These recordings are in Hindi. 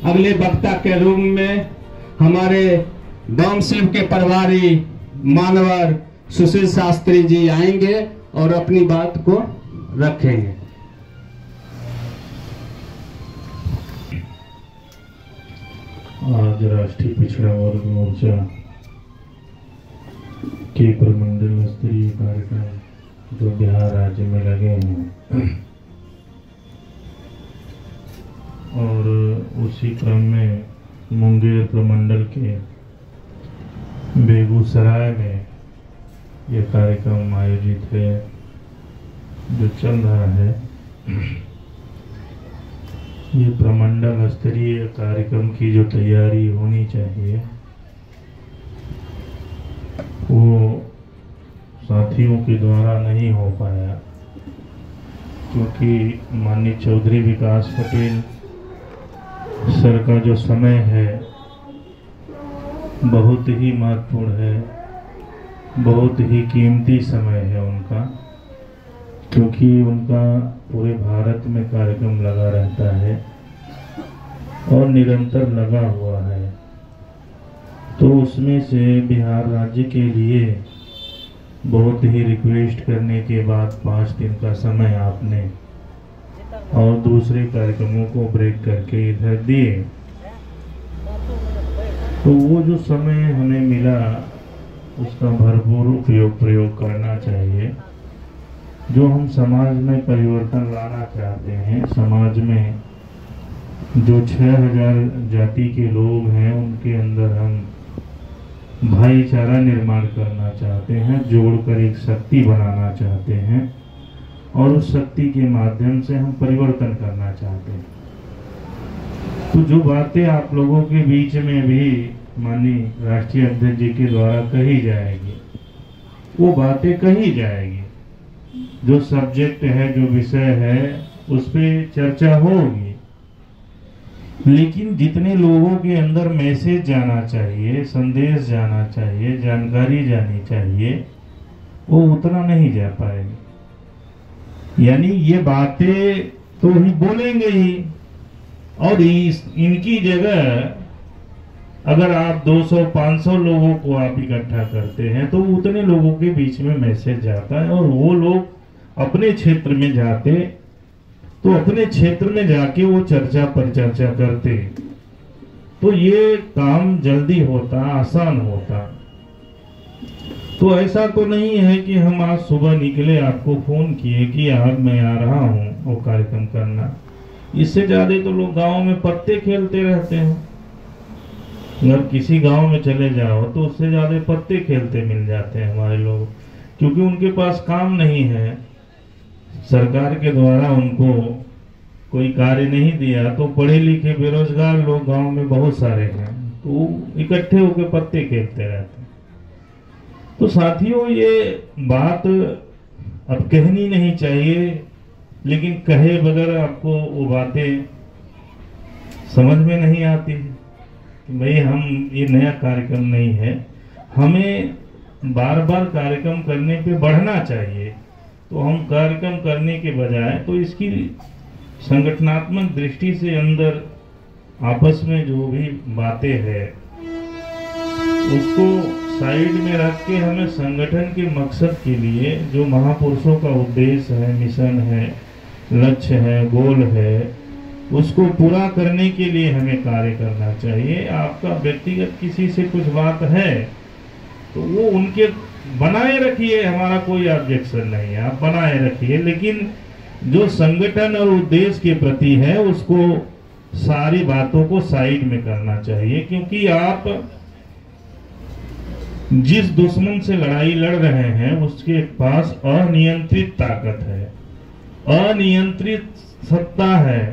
अगले वक्ता के रूप में हमारे गांव शिव के प्रभारी मानवर सुशील शास्त्री जी आएंगे और अपनी बात को रखेंगे। आज राष्ट्रीय पिछड़ा वर्ग मोर्चा के प्रमंडल स्तरीय कार्यक्रम जो बिहार राज्य में लगे हैं और उसी क्रम में मुंगेर प्रमंडल के बेगूसराय में यह कार्यक्रम आयोजित है जो चल रहा है। ये प्रमंडल स्तरीय कार्यक्रम की जो तैयारी होनी चाहिए वो साथियों के द्वारा नहीं हो पाया, क्योंकि माननीय चौधरी विकास पटेल सर का जो समय है बहुत ही महत्वपूर्ण है, बहुत ही कीमती समय है उनका, क्योंकि उनका पूरे भारत में कार्यक्रम लगा रहता है और निरंतर लगा हुआ है। तो उसमें से बिहार राज्य के लिए बहुत ही रिक्वेस्ट करने के बाद 5 दिन का समय आपने और दूसरे कार्यक्रमों को ब्रेक करके इधर दिए, तो वो जो समय हमें मिला उसका भरपूर प्रयोग करना चाहिए। जो हम समाज में परिवर्तन लाना चाहते हैं, समाज में जो 6000 जाति के लोग हैं उनके अंदर हम भाईचारा निर्माण करना चाहते हैं, जोड़कर एक शक्ति बनाना चाहते हैं और उस शक्ति के माध्यम से हम परिवर्तन करना चाहते हैं। तो जो बातें आप लोगों के बीच में भी माननीय राष्ट्रीय अध्यक्ष जी के द्वारा कही जाएगी वो बातें कही जाएगी, जो सब्जेक्ट है, जो विषय है उस पे चर्चा होगी, लेकिन जितने लोगों के अंदर मैसेज जाना चाहिए, संदेश जाना चाहिए, जानकारी जानी चाहिए, वो उतना नहीं जा पाएगी। यानी ये बातें तो ही बोलेंगे ही, और इनकी जगह अगर आप 200-500 लोगों को आप इकट्ठा करते हैं तो उतने लोगों के बीच में मैसेज जाता है और वो लोग अपने क्षेत्र में जाते तो अपने क्षेत्र में जाके वो चर्चा पर चर्चा करते, तो ये काम जल्दी होता, आसान होता। तो ऐसा तो नहीं है कि हम आज सुबह निकले, आपको फोन किए कि आज मैं आ रहा हूँ वो कार्यक्रम करना। इससे ज्यादा तो लोग गांव में पत्ते खेलते रहते हैं। अगर किसी गांव में चले जाओ तो उससे ज्यादा पत्ते खेलते मिल जाते हैं हमारे लोग, क्योंकि उनके पास काम नहीं है, सरकार के द्वारा उनको कोई कार्य नहीं दिया, तो पढ़े लिखे बेरोजगार लोग गांव में बहुत सारे हैं, तो इकट्ठे होकर पत्ते खेलते रहते हैं। तो साथियों ये बात अब कहनी नहीं चाहिए, लेकिन कहे बगैर आपको वो बातें समझ में नहीं आती है। भाई हम ये नया कार्यक्रम नहीं है, हमें बार बार कार्यक्रम करने पे बढ़ना चाहिए। तो हम कार्यक्रम करने के बजाय तो इसकी संगठनात्मक दृष्टि से अंदर आपस में जो भी बातें हैं उसको साइड में रख के हमें संगठन के मकसद के लिए जो महापुरुषों का उद्देश्य है, मिशन है, लक्ष्य है, गोल है, उसको पूरा करने के लिए हमें कार्य करना चाहिए। आपका व्यक्तिगत किसी से कुछ बात है तो वो उनके बनाए रखिए, हमारा कोई ऑब्जेक्शन नहीं है, आप बनाए रखिए, लेकिन जो संगठन और उद्देश्य के प्रति है उसको सारी बातों को साइड में करना चाहिए। क्योंकि आप जिस दुश्मन से लड़ाई लड़ रहे हैं उसके पास अनियंत्रित ताकत है, अनियंत्रित सत्ता है,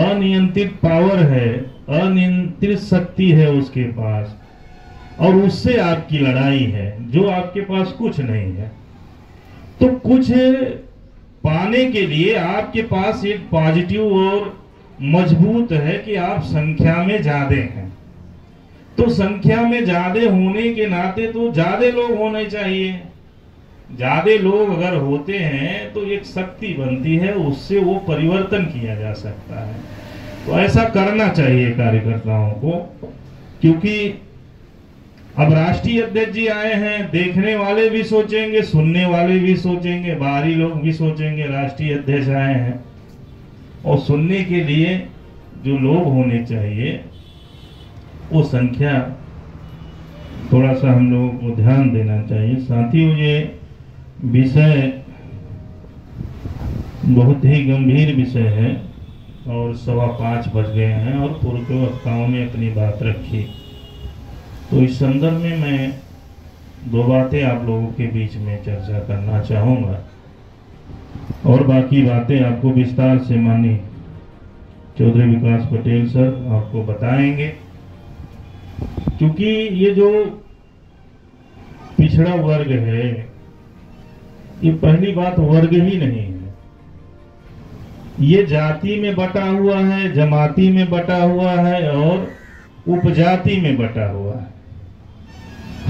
अनियंत्रित पावर है, अनियंत्रित शक्ति है उसके पास, और उससे आपकी लड़ाई है जो आपके पास कुछ नहीं है। तो कुछ पाने के लिए आपके पास एक पॉजिटिव और मजबूत है कि आप संख्या में ज्यादा हैं। तो संख्या में ज्यादा होने के नाते तो ज्यादा लोग होने चाहिए। ज्यादा लोग अगर होते हैं तो एक शक्ति बनती है, उससे वो परिवर्तन किया जा सकता है। तो ऐसा करना चाहिए कार्यकर्ताओं को, क्योंकि अब राष्ट्रीय अध्यक्ष जी आए हैं, देखने वाले भी सोचेंगे, सुनने वाले भी सोचेंगे, बाहरी लोग भी सोचेंगे राष्ट्रीय अध्यक्ष आए हैं, और सुनने के लिए जो लोग होने चाहिए वो संख्या थोड़ा सा हम लोगों को ध्यान देना चाहिए। साथियों, ये विषय बहुत ही गंभीर विषय है और 5:15 बज गए हैं और पूर्व के वक्ताओं ने अपनी बात रखी। तो इस संदर्भ में मैं 2 बातें आप लोगों के बीच में चर्चा करना चाहूँगा और बाकी बातें आपको विस्तार से माननीय चौधरी विकास पटेल सर आपको बताएंगे, क्योंकि ये जो पिछड़ा वर्ग है, ये पहली बात वर्ग ही नहीं है, ये जाति में बटा हुआ है, जमाती में बटा हुआ है और उपजाति में बटा हुआ है।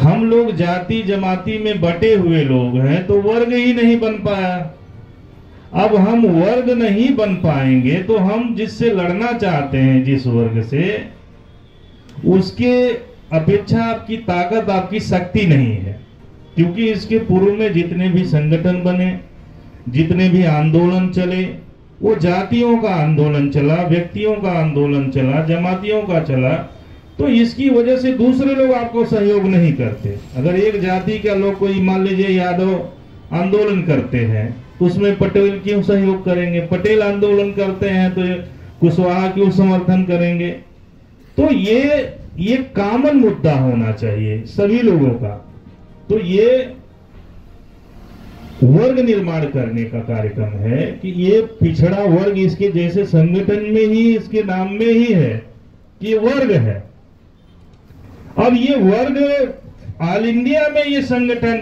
हम लोग जाति जमाती में बटे हुए लोग हैं तो वर्ग ही नहीं बन पाया। अब हम वर्ग नहीं बन पाएंगे तो हम जिससे लड़ना चाहते हैं, जिस वर्ग से, उसके अपेक्षा आपकी ताकत, आपकी शक्ति नहीं है। क्योंकि इसके पूर्व में जितने भी संगठन बने, जितने भी आंदोलन चले, वो जातियों का आंदोलन चला, व्यक्तियों का आंदोलन चला, जमातियों का चला, तो इसकी वजह से दूसरे लोग आपको सहयोग नहीं करते। अगर एक जाति का लोग, कोई मान लीजिए यादव आंदोलन करते हैं तो उसमें पटेल क्यों सहयोग करेंगे? पटेल आंदोलन करते हैं तो कुशवाहा क्यों समर्थन करेंगे? तो ये कॉमन मुद्दा होना चाहिए सभी लोगों का। तो ये वर्ग निर्माण करने का कार्यक्रम है कि ये पिछड़ा वर्ग, इसके जैसे संगठन में ही, इसके नाम में ही है कि वर्ग है। अब ये वर्ग ऑल इंडिया में ये संगठन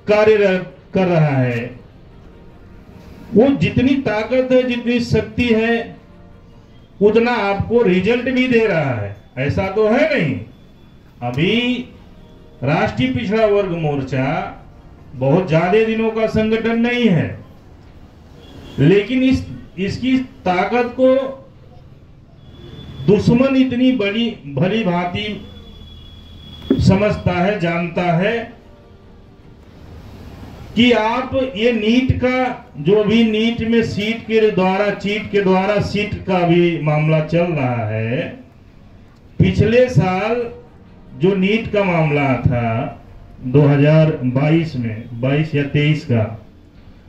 कार्यरत कर रहा है, वो जितनी ताकत है, जितनी शक्ति है, उतना आपको रिजल्ट भी दे रहा है। ऐसा तो है नहीं। अभी राष्ट्रीय पिछड़ा वर्ग मोर्चा बहुत ज्यादा दिनों का संगठन नहीं है, लेकिन इसकी ताकत को दुश्मन इतनी बड़ी भली भांति समझता है, जानता है कि आप ये नीट का, जो भी नीट में सीट के द्वारा, चीट के द्वारा सीट का भी मामला चल रहा है, पिछले साल जो नीट का मामला था 2022 में, 22 या 23 का,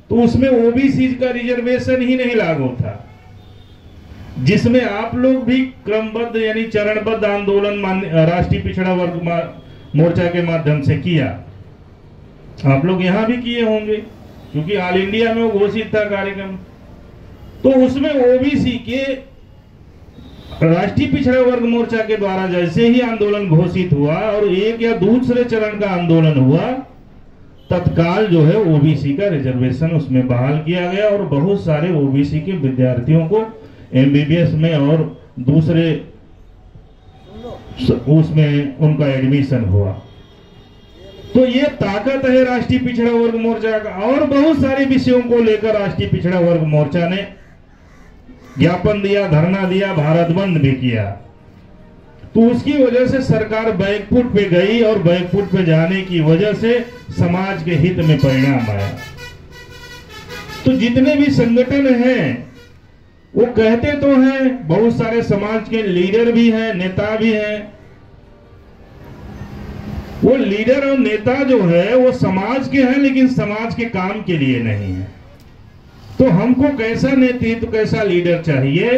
तो उसमें ओबीसी का रिजर्वेशन ही नहीं लागू था, जिसमें आप लोग भी क्रमबद्ध यानी चरणबद्ध आंदोलन राष्ट्रीय पिछड़ा वर्ग मोर्चा के माध्यम से किया। आप लोग यहां भी किए होंगे क्योंकि ऑल इंडिया में वो घोषित था कार्यक्रम। तो उसमें ओबीसी के राष्ट्रीय पिछड़ा वर्ग मोर्चा के द्वारा जैसे ही आंदोलन घोषित हुआ और एक या दूसरे चरण का आंदोलन हुआ, तत्काल जो है ओबीसी का रिजर्वेशन उसमें बहाल किया गया और बहुत सारे ओबीसी के विद्यार्थियों को एमबीबीएस में और दूसरे उसमें उनका एडमिशन हुआ। तो ये ताकत है राष्ट्रीय पिछड़ा वर्ग मोर्चा का। और बहुत सारे विषयों को लेकर राष्ट्रीय पिछड़ा वर्ग मोर्चा ने ज्ञापन दिया, धरना दिया, भारत बंद भी किया। तो उसकी वजह से सरकार बैकफुट पे गई और बैकफुट पे जाने की वजह से समाज के हित में परिणाम आया। तो जितने भी संगठन हैं वो कहते तो हैं, बहुत सारे समाज के लीडर भी हैं, नेता भी हैं। वो लीडर और नेता जो है वो समाज के हैं, लेकिन समाज के काम के लिए नहीं है। तो हमको कैसा नेतृत्व, कैसा लीडर चाहिए?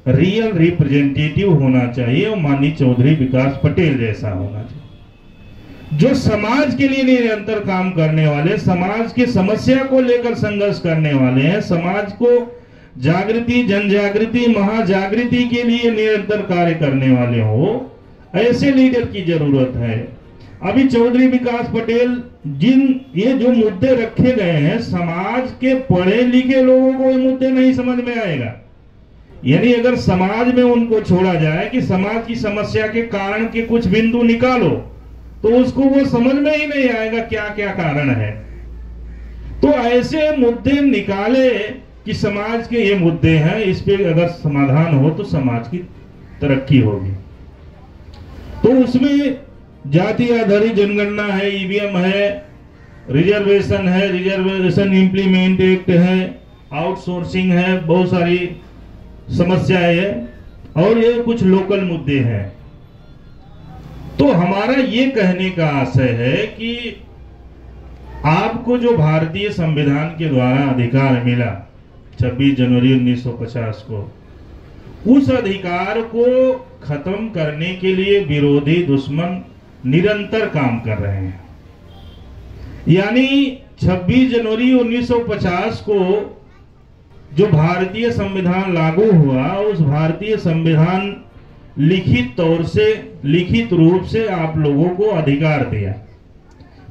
रियल रिप्रेजेंटेटिव होना चाहिए और माननीय चौधरी विकास पटेल जैसा होना चाहिए, जो समाज के लिए निरंतर काम करने वाले, समाज की समस्या को लेकर संघर्ष करने वाले हैं, समाज को जागृति, जन जागृति, महाजागृति के लिए निरंतर कार्य करने वाले हो, ऐसे लीडर की जरूरत है। अभी चौधरी विकास पटेल ये जो मुद्दे रखे गए हैं, समाज के पढ़े लिखे लोगों को ये मुद्दे नहीं समझ में आएगा। यानी अगर समाज में उनको छोड़ा जाए कि समाज की समस्या के कारण के कुछ बिंदु निकालो, तो उसको वो समझ में ही नहीं आएगा क्या क्या कारण है। तो ऐसे मुद्दे निकाले कि समाज के ये मुद्दे हैं, इस पे अगर समाधान हो तो समाज की तरक्की होगी। तो उसमें जाति आधारित जनगणना है, ईवीएम है, रिजर्वेशन है, रिजर्वेशन इंप्लीमेंट एक्ट है, आउटसोर्सिंग है, बहुत सारी समस्याएं है और ये कुछ लोकल मुद्दे हैं। तो हमारा ये कहने का आशय है कि आपको जो भारतीय संविधान के द्वारा अधिकार मिला 26 जनवरी 1950 को, उस अधिकार को खत्म करने के लिए विरोधी दुश्मन निरंतर काम कर रहे हैं। यानी 26 जनवरी 1950 को जो भारतीय संविधान लागू हुआ, उस भारतीय संविधान लिखित तौर से, लिखित रूप से आप लोगों को अधिकार दिया।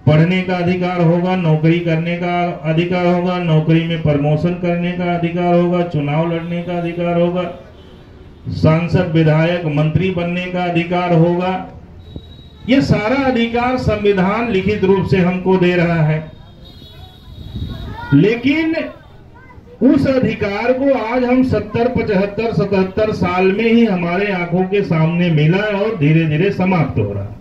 पढ़ने का अधिकार होगा, नौकरी करने का अधिकार होगा, नौकरी में प्रमोशन करने का अधिकार होगा, चुनाव लड़ने का अधिकार होगा, सांसद विधायक मंत्री बनने का अधिकार होगा। ये सारा अधिकार संविधान लिखित रूप से हमको दे रहा है। लेकिन उस अधिकार को आज हम 70, 75, 77 साल में ही हमारे आंखों के सामने मिला और धीरे धीरे समाप्त हो रहा।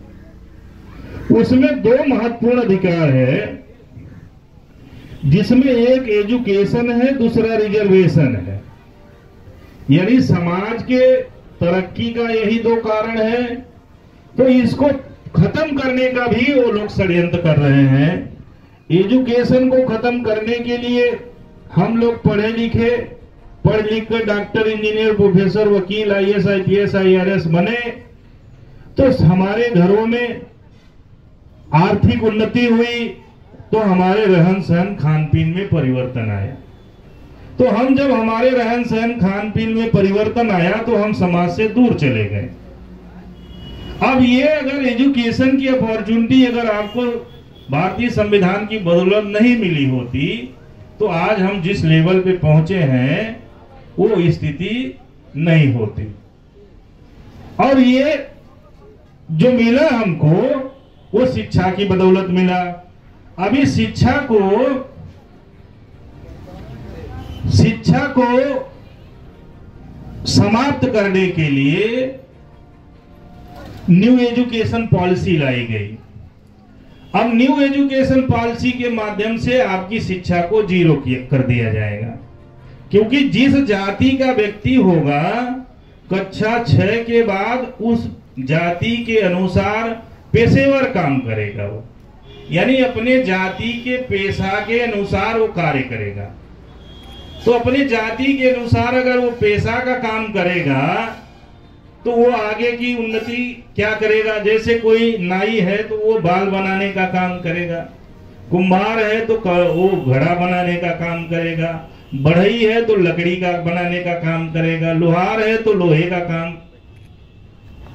उसमें दो महत्वपूर्ण अधिकार है, जिसमें एक एजुकेशन है, दूसरा रिजर्वेशन है। यानी समाज के तरक्की का यही दो कारण है। तो इसको खत्म करने का भी वो लोग षड्यंत्र कर रहे हैं। एजुकेशन को खत्म करने के लिए हम लोग पढ़े लिखे, पढ़ लिख कर डॉक्टर, इंजीनियर, प्रोफेसर, वकील, आईएएस, आईपीएस, आईआरएस बने तो हमारे घरों में आर्थिक उन्नति हुई, तो हमारे रहन सहन खान पीन में परिवर्तन आया। तो हम जब हमारे रहन सहन खान पीन में परिवर्तन आया तो हम समाज से दूर चले गए। अब ये अगर एजुकेशन की अपॉर्चुनिटी अगर आपको भारतीय संविधान की बदौलत नहीं मिली होती तो आज हम जिस लेवल पे पहुंचे हैं वो स्थिति नहीं होती। और ये जो मिला हमको वो शिक्षा की बदौलत मिला। अभी शिक्षा को समाप्त करने के लिए न्यू एजुकेशन पॉलिसी लाई गई। अब न्यू एजुकेशन पॉलिसी के माध्यम से आपकी शिक्षा को जीरो कर दिया जाएगा, क्योंकि जिस जाति का व्यक्ति होगा कक्षा 6 के बाद उस जाति के अनुसार पेशेवर काम करेगा वो, यानी अपने जाति के पेशा के अनुसार वो कार्य करेगा। तो अपने जाति के अनुसार अगर वो पेशा का काम करेगा तो वो आगे की उन्नति क्या करेगा। जैसे कोई नाई है तो वो बाल बनाने का काम करेगा, कुम्हार है तो वो घड़ा बनाने का काम करेगा, बढ़ई है तो लकड़ी का बनाने का काम करेगा, लोहार है तो लोहे का काम।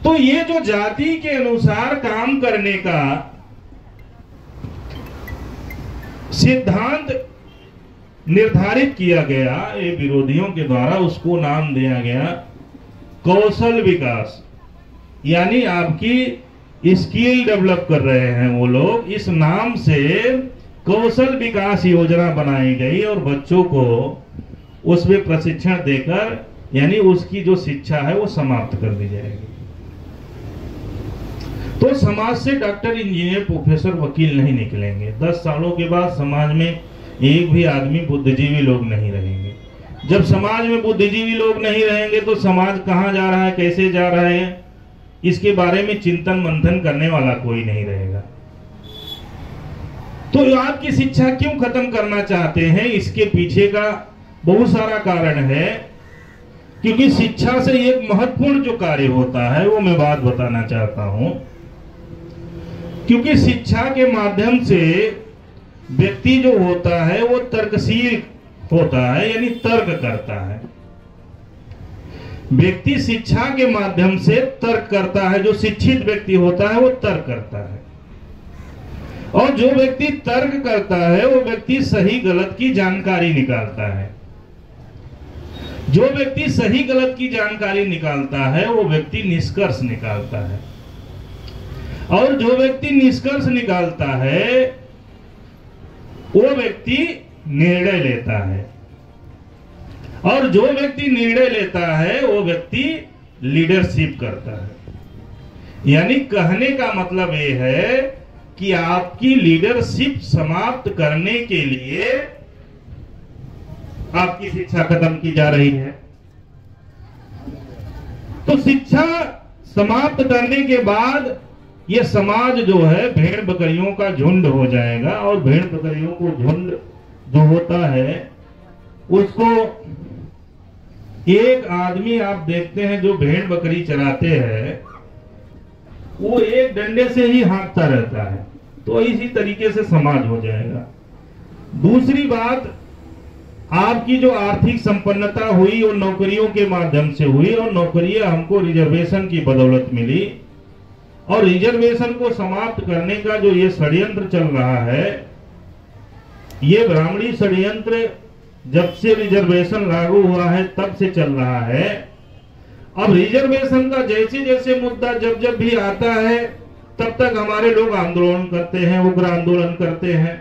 तो ये जो जाति के अनुसार काम करने का सिद्धांत निर्धारित किया गया ये विरोधियों के द्वारा, उसको नाम दिया गया कौशल विकास। यानी आपकी स्किल डेवलप कर रहे हैं वो लोग, इस नाम से कौशल विकास योजना बनाई गई और बच्चों को उसमें प्रशिक्षण देकर यानी उसकी जो शिक्षा है वो समाप्त कर दी जाएगी। तो समाज से डॉक्टर, इंजीनियर, प्रोफेसर, वकील नहीं निकलेंगे। 10 सालों के बाद समाज में एक भी आदमी बुद्धिजीवी लोग नहीं रहेंगे। जब समाज में बुद्धिजीवी लोग नहीं रहेंगे तो समाज कहां जा रहा है, कैसे जा रहा है, इसके बारे में चिंतन मंथन करने वाला कोई नहीं रहेगा। तो आपकी शिक्षा क्यों खत्म करना चाहते हैं, इसके पीछे का बहुत सारा कारण है। क्योंकि शिक्षा से एक महत्वपूर्ण जो कार्य होता है वो मैं बात बताना चाहता हूं। क्योंकि शिक्षा के माध्यम से व्यक्ति जो होता है वो तर्कशील होता है, यानी तर्क करता है। व्यक्ति शिक्षा के माध्यम से तर्क करता है। जो शिक्षित व्यक्ति होता है वो तर्क करता है, और जो व्यक्ति तर्क करता है वो व्यक्ति सही गलत की जानकारी निकालता है। जो व्यक्ति सही गलत की जानकारी निकालता है वो व्यक्ति निष्कर्ष निकालता है, और जो व्यक्ति निष्कर्ष निकालता है वो व्यक्ति निर्णय लेता है। और जो व्यक्ति निर्णय लेता है वो व्यक्ति लीडरशिप करता है। यानी कहने का मतलब ये है कि आपकी लीडरशिप समाप्त करने के लिए आपकी शिक्षा खत्म की जा रही है। तो शिक्षा समाप्त करने के बाद ये समाज जो है भेड़ बकरियों का झुंड हो जाएगा, और भेड़ बकरियों को झुंड जो होता है उसको एक आदमी आप देखते हैं जो भेड़ बकरी चराते हैं वो एक डंडे से ही हाँकता रहता है, तो इसी तरीके से समाज हो जाएगा। दूसरी बात, आपकी जो आर्थिक संपन्नता हुई वो नौकरियों के माध्यम से हुई, और नौकरियां हमको रिजर्वेशन की बदौलत मिली, और रिजर्वेशन को समाप्त करने का जो ये षड्यंत्र चल रहा है, ये ब्राह्मणी षड्यंत्र जब से रिजर्वेशन लागू हुआ है तब से चल रहा है। अब रिजर्वेशन का जैसे जैसे मुद्दा जब जब भी आता है तब तक हमारे लोग आंदोलन करते हैं, उग्र आंदोलन करते हैं।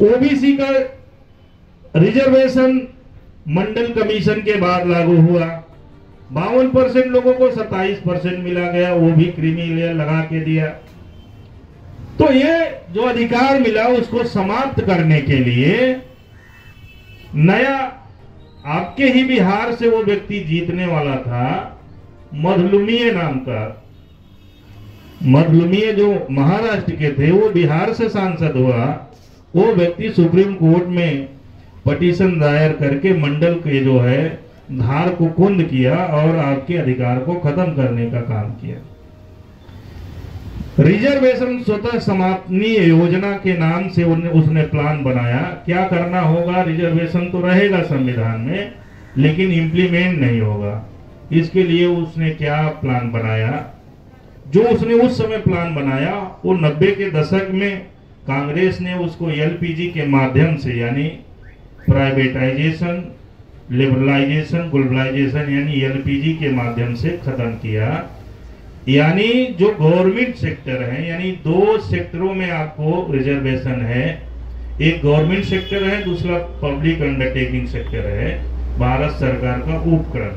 ओबीसी का रिजर्वेशन मंडल कमीशन के बाद लागू हुआ, 52% लोगों को 27% मिला गया, वो भी क्रीमी लेयर लगा के दिया। तो ये जो अधिकार मिला उसको समाप्त करने के लिए नया, आपके ही बिहार से वो व्यक्ति जीतने वाला था, मधलुमीय नाम का। मधलुमीय जो महाराष्ट्र के थे वो बिहार से सांसद हुआ। वो व्यक्ति सुप्रीम कोर्ट में पटिशन दायर करके मंडल के जो है धार को कुंद किया और आपके अधिकार को खत्म करने का काम किया। रिजर्वेशन स्वतः समाप्ति योजना के नाम से उसने प्लान बनाया। क्या करना होगा, रिजर्वेशन तो रहेगा संविधान में लेकिन इम्प्लीमेंट नहीं होगा। इसके लिए उसने क्या प्लान बनाया, जो उसने उस समय प्लान बनाया वो 90 के दशक में कांग्रेस ने उसको एलपीजी के माध्यम से, यानी प्राइवेटाइजेशन, लिबरलाइजेशन, ग्लोबलाइजेशन यानी एलपीजी के माध्यम से खत्म किया। यानी जो गवर्नमेंट सेक्टर है, यानी 2 सेक्टरों में आपको रिजर्वेशन है, एक गवर्नमेंट सेक्टर है, दूसरा पब्लिक अंडरटेकिंग सेक्टर है, भारत सरकार का उपक्रम।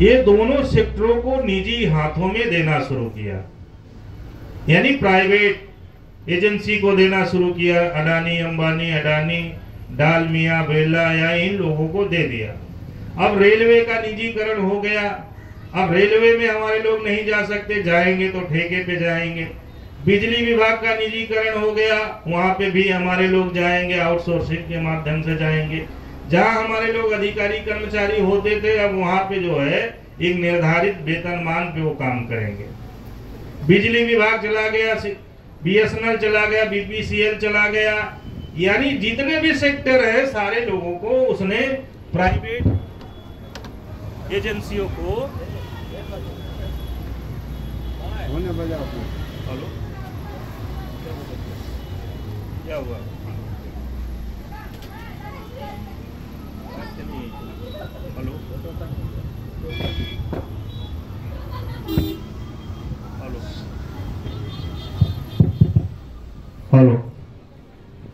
ये दोनों सेक्टरों को निजी हाथों में देना शुरू किया, यानी प्राइवेट एजेंसी को देना शुरू किया। अडानी अंबानी, अडानी डालमिया बिरला या इन लोगों को दे दिया। अब रेलवे का निजीकरण हो गया। अब रेलवे में हमारे लोग नहीं जा सकते, जाएंगे तो ठेके पे जाएंगे। बिजली विभाग का निजीकरण हो गया, वहां पे भी हमारे लोग जाएंगे, आउटसोर्सिंग के माध्यम से जाएंगे। जहां हमारे लोग अधिकारी कर्मचारी होते थे अब वहां पे जो है एक निर्धारित वेतनमान पे वो काम करेंगे। बिजली विभाग चला गया, बीएसएनएल चला गया, बीपीसीएल चला गया, यानी जितने भी सेक्टर है सारे लोगों को उसने प्राइवेट एजेंसियों को। हेलो, क्या हुआ? Hello hello.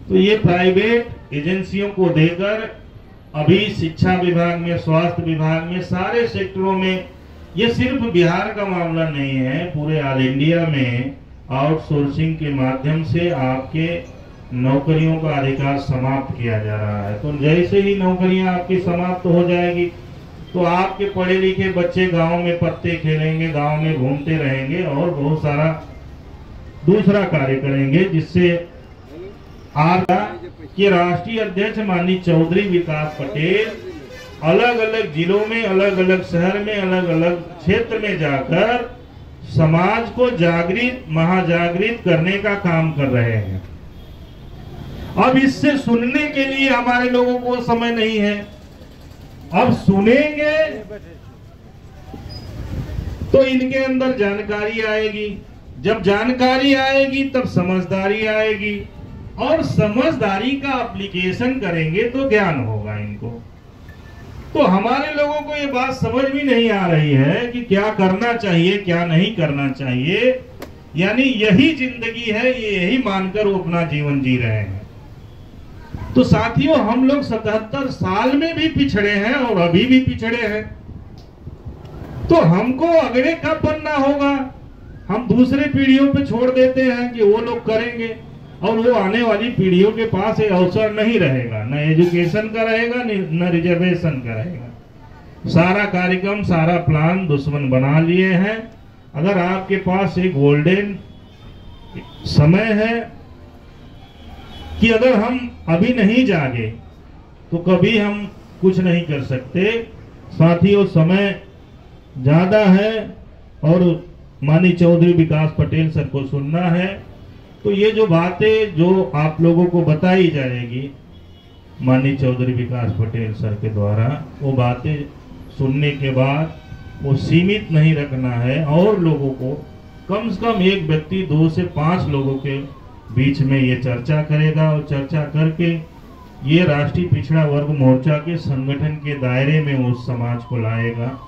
तो ये प्राइवेट एजेंसियों को देकर अभी शिक्षा विभाग में, स्वास्थ्य विभाग में, सारे सेक्टरों में, ये सिर्फ बिहार का मामला नहीं है, पूरे ऑल इंडिया में आउटसोर्सिंग के माध्यम से आपके नौकरियों का अधिकार समाप्त किया जा रहा है। तो जैसे ही नौकरियां आपकी समाप्त हो जाएगी तो आपके पढ़े लिखे बच्चे गांव में पत्ते खेलेंगे, गांव में घूमते रहेंगे और बहुत सारा दूसरा कार्य करेंगे, जिससे आपका कि राष्ट्रीय अध्यक्ष माननीय चौधरी विकास पटेल अलग अलग जिलों में, अलग अलग शहर में, अलग अलग क्षेत्र में जाकर समाज को जागृत, महाजागृत करने का काम कर रहे हैं। अब इससे सुनने के लिए हमारे लोगों को समय नहीं है। अब सुनेंगे तो इनके अंदर जानकारी आएगी, जब जानकारी आएगी तब समझदारी आएगी, और समझदारी का एप्लीकेशन करेंगे तो ज्ञान होगा इनको। तो हमारे लोगों को ये बात समझ भी नहीं आ रही है कि क्या करना चाहिए, क्या नहीं करना चाहिए, यानी यही जिंदगी है, ये यही मानकर वो अपना जीवन जी रहे हैं। तो साथियों, हम लोग 77 साल में भी पिछड़े हैं और अभी भी पिछड़े हैं। तो हमको अगले कब बनना होगा? हम दूसरे पीढ़ियों पे छोड़ देते हैं कि वो लोग करेंगे, और वो आने वाली पीढ़ियों के पास ये अवसर नहीं रहेगा, न एजुकेशन का रहेगा न रिजर्वेशन का रहेगा। सारा कार्यक्रम, सारा प्लान दुश्मन बना लिए हैं। अगर आपके पास एक गोल्डन समय है कि अगर हम अभी नहीं जागे तो कभी हम कुछ नहीं कर सकते। साथियों, समय ज्यादा है और माननीय चौधरी विकास पटेल सर को सुनना है। तो ये जो बातें जो आप लोगों को बताई जाएगी माननीय चौधरी विकास पटेल सर के द्वारा, वो बातें सुनने के बाद वो सीमित नहीं रखना है, और लोगों को कम से कम एक व्यक्ति 2 से 5 लोगों के बीच में ये चर्चा करेगा, और चर्चा करके ये राष्ट्रीय पिछड़ा वर्ग मोर्चा के संगठन के दायरे में उस समाज को लाएगा,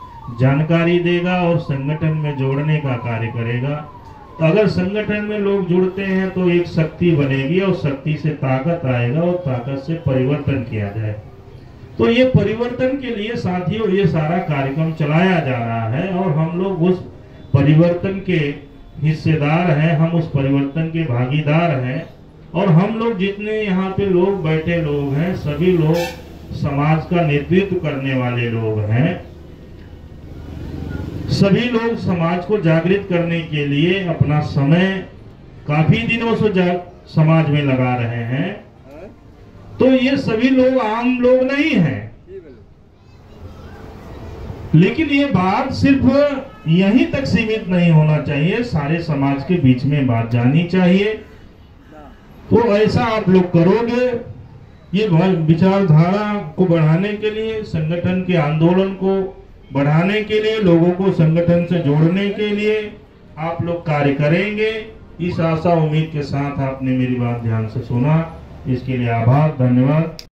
जानकारी देगा और संगठन में जोड़ने का कार्य करेगा। तो अगर संगठन में लोग जुड़ते हैं तो एक शक्ति बनेगी, और शक्ति से ताकत आएगा, और ताकत से परिवर्तन किया जाए। तो ये परिवर्तन के लिए साथियों ये सारा कार्यक्रम चलाया जा रहा है, और हम लोग उस परिवर्तन के हिस्सेदार हैं, हम उस परिवर्तन के भागीदार हैं। और हम लोग जितने यहाँ पे लोग बैठे लोग हैं, सभी लोग समाज का नेतृत्व करने वाले लोग हैं। सभी लोग समाज को जागृत करने के लिए अपना समय काफी दिनों से समाज में लगा रहे हैं। तो ये सभी लोग आम लोग नहीं हैं, लेकिन ये बात सिर्फ यहीं तक सीमित नहीं होना चाहिए, सारे समाज के बीच में बात जानी चाहिए। तो ऐसा आप लोग करोगे, ये विचारधारा को बढ़ाने के लिए, संगठन के आंदोलन को बढ़ाने के लिए, लोगों को संगठन से जोड़ने के लिए आप लोग कार्य करेंगे। इस आशा उम्मीद के साथ आपने मेरी बात ध्यान से सुना, इसके लिए आभार, धन्यवाद।